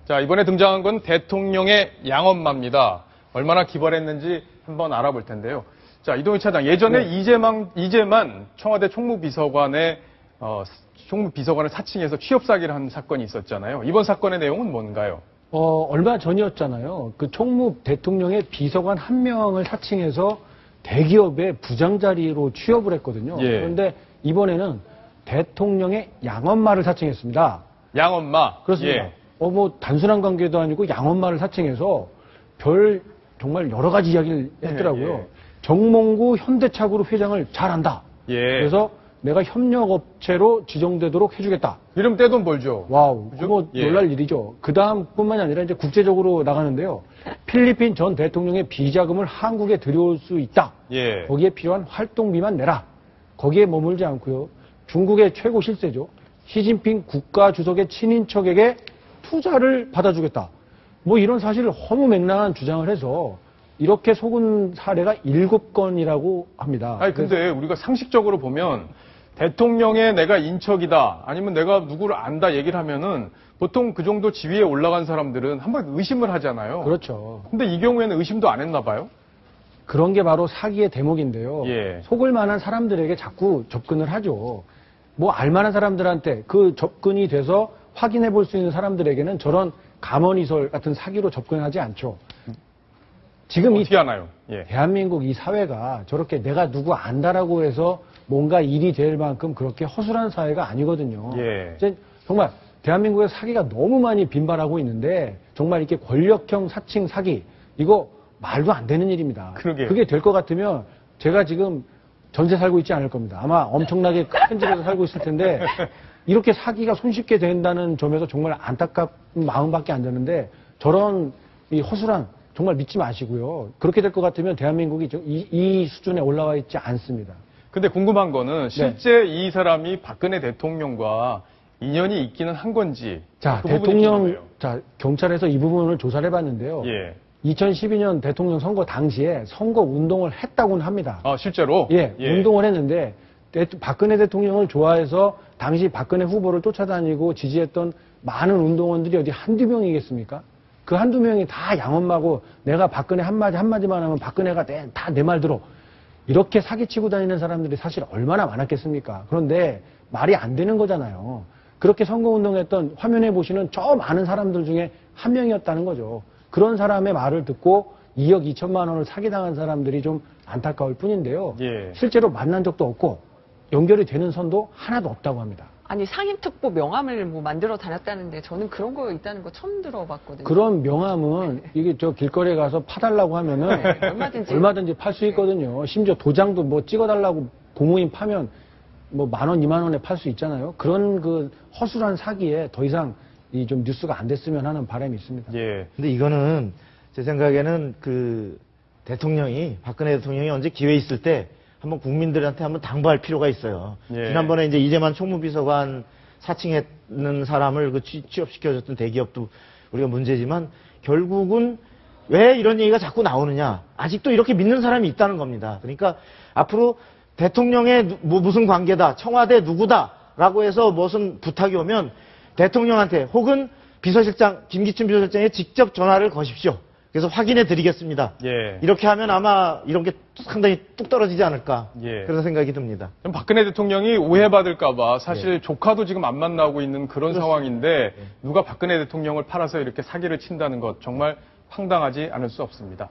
자, 이번에 등장한 건 대통령의 양엄마입니다. 얼마나 기발했는지 한번 알아볼 텐데요. 자, 이동희 차장, 예전에 이재만 청와대 총무비서관의 총무비서관을 사칭해서 취업 사기를 한 사건이 있었잖아요. 이번 사건의 내용은 뭔가요? 얼마 전이었잖아요. 그 총무 대통령의 비서관 한 명을 사칭해서 대기업의 부장 자리로 취업을 했거든요. 예. 그런데 이번에는 대통령의 양엄마를 사칭했습니다. 양엄마? 그렇습니다. 예. 뭐 단순한 관계도 아니고 양엄마를 사칭해서 정말 여러 가지 이야기를 했더라고요. 예. 정몽구 현대차그룹 회장을 잘 안다. 예. 그래서 내가 협력업체로 지정되도록 해주겠다. 이름 떼돈 벌죠. 와우, 그죠? 그거 예. 놀랄 일이죠. 그 다음뿐만이 아니라 이제 국제적으로 나가는데요. 필리핀 전 대통령의 비자금을 한국에 들여올 수 있다. 예. 거기에 필요한 활동비만 내라. 거기에 머물지 않고요. 중국의 최고 실세죠. 시진핑 국가주석의 친인척에게 투자를 받아주겠다. 뭐 이런 사실 허무맹랑한 주장을 해서 이렇게 속은 사례가 7건이라고 합니다. 아니, 근데 우리가 상식적으로 보면 대통령의 내가 인척이다, 아니면 내가 누구를 안다 얘기를 하면은 보통 그 정도 지위에 올라간 사람들은 한번 의심을 하잖아요. 그렇죠. 근데 이 경우에는 의심도 안 했나 봐요? 그런 게 바로 사기의 대목인데요. 예. 속을 만한 사람들에게 자꾸 접근을 하죠. 뭐 알만한 사람들한테 그 접근이 돼서 확인해 볼 수 있는 사람들에게는 저런 감언이설 같은 사기로 접근하지 않죠. 지금 어떻게 하나요? 예. 대한민국 이 사회가 저렇게 내가 누구 안다라고 해서 뭔가 일이 될 만큼 그렇게 허술한 사회가 아니거든요. 예. 이제 정말 대한민국의 사기가 너무 많이 빈발하고 있는데 정말 이렇게 권력형 사칭 사기 이거 말도 안 되는 일입니다. 그러게요. 그게 될 것 같으면 제가 지금 전세 살고 있지 않을 겁니다. 아마 엄청나게 큰 집에서 살고 있을 텐데 이렇게 사기가 손쉽게 된다는 점에서 정말 안타까운 마음밖에 안 드는데 저런 이 허술한 정말 믿지 마시고요. 그렇게 될 것 같으면 대한민국이 이 수준에 올라와 있지 않습니다. 근데 궁금한 거는 실제 이 사람이 박근혜 대통령과 인연이 있기는 한 건지. 자, 그 부분이 궁금해요. 경찰에서 이 부분을 조사를 해봤는데요. 예. 2012년 대통령 선거 당시에 선거 운동을 했다고는 합니다. 아, 실제로? 예, 운동을 했는데 박근혜 대통령을 좋아해서 당시 박근혜 후보를 쫓아다니고 지지했던 많은 운동원들이 어디 한두 명이겠습니까? 그 한두 명이 다 양엄마고 내가 박근혜 한마디만 하면 박근혜가 다 내 말 들어. 이렇게 사기치고 다니는 사람들이 사실 얼마나 많았겠습니까? 그런데 말이 안 되는 거잖아요. 그렇게 선거운동했던 화면에 보시는 저 많은 사람들 중에 한 명이었다는 거죠. 그런 사람의 말을 듣고 2억 2천만 원을 사기당한 사람들이 좀 안타까울 뿐인데요. 예. 실제로 만난 적도 없고 연결이 되는 선도 하나도 없다고 합니다. 아니 상임특보 명함을 뭐 만들어 다녔다는데 저는 그런 거 있다는 거 처음 들어봤거든요. 그런 명함은 이게 저 길거리에 가서 파달라고 하면은 얼마든지 팔 수 있거든요. 심지어 도장도 뭐 찍어달라고 고무인 파면 뭐 10,000원, 20,000원에 팔 수 있잖아요. 그런 그 허술한 사기에 더 이상 이 좀 뉴스가 안 됐으면 하는 바람이 있습니다. 예. 근데 이거는 제 생각에는 그 박근혜 대통령이 언제 기회 있을 때 한번 국민들한테 한번 당부할 필요가 있어요. 예. 지난번에 이제 이재만 총무비서관 사칭했는 사람을 그 취업시켜줬던 대기업도 우리가 문제지만 결국은 왜 이런 얘기가 자꾸 나오느냐. 아직도 이렇게 믿는 사람이 있다는 겁니다. 그러니까 앞으로 대통령의 무슨 관계다, 청와대 누구다라고 해서 무슨 부탁이 오면 대통령한테 혹은 비서실장, 김기춘 비서실장에 직접 전화를 거십시오. 그래서 확인해 드리겠습니다. 예. 이렇게 하면 아마 이런 게 상당히 뚝 떨어지지 않을까. 예. 그런 생각이 듭니다. 박근혜 대통령이 오해받을까봐 사실 조카도 지금 안 만나고 있는 그런 상황인데 누가 박근혜 대통령을 팔아서 이렇게 사기를 친다는 것 정말 황당하지 않을 수 없습니다.